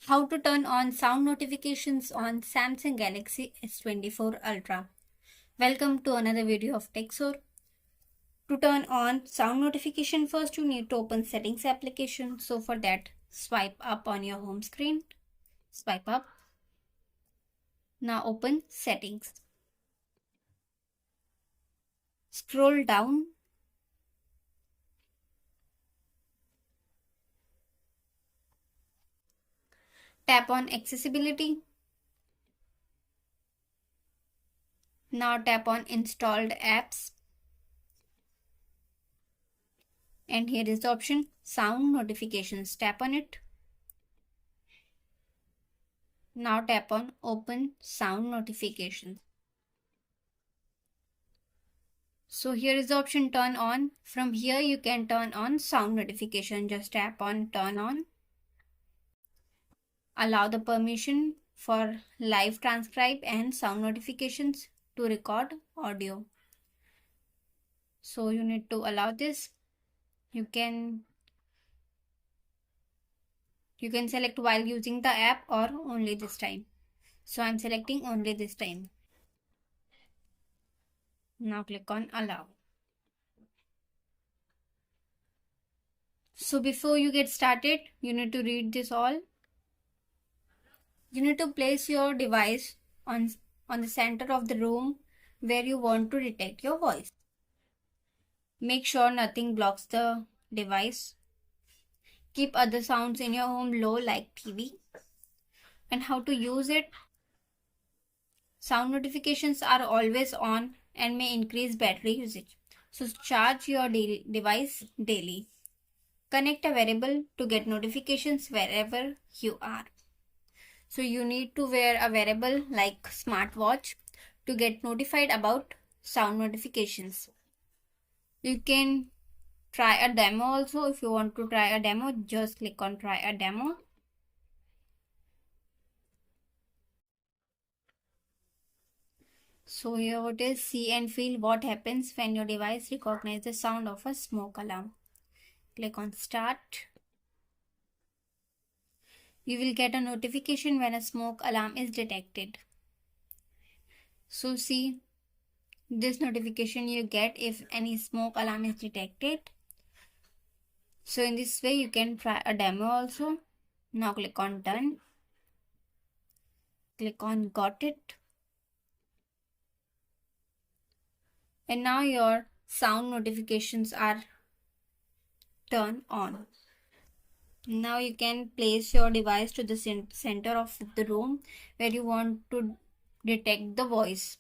How to turn on sound notifications on Samsung Galaxy S24 Ultra. Welcome to another video of TechSor. To turn on sound notification, first you need to open Settings application. So for that, swipe up on your home screen. Swipe up. Now open Settings. Scroll down. Tap on Accessibility. Now tap on Installed Apps. And here is the option Sound Notifications. Tap on it. Now tap on Open Sound Notifications. So here is the option Turn On. From here you can turn on sound notification. Just tap on Turn On. Allow the permission for live transcribe and sound notifications to record audio. So you need to allow this. You can select while using the app or only this time. So I'm selecting only this time. Now click on Allow. So before you get started, you need to read this all. You need to place your device on the center of the room where you want to detect your voice. Make sure nothing blocks the device. Keep other sounds in your home low like TV. And how to use it? Sound notifications are always on and may increase battery usage. So charge your device daily. Connect a wearable to get notifications wherever you are. So you need to wear a wearable like smartwatch to get notified about sound notifications. You can try a demo also. If you want to try a demo, just click on Try a Demo. So here it is, see and feel what happens when your device recognizes the sound of a smoke alarm. Click on Start. You will get a notification when a smoke alarm is detected. So see, this notification you get if any smoke alarm is detected. So in this way you can try a demo also. Now click on Done. Click on Got It. And now your sound notifications are turned on. Now you can place your device to the center of the room where you want to detect the voice.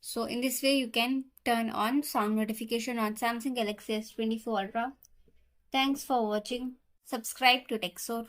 So in this way you can turn on sound notification on Samsung Galaxy S24 Ultra. Thanks for watching. Subscribe to TechSor.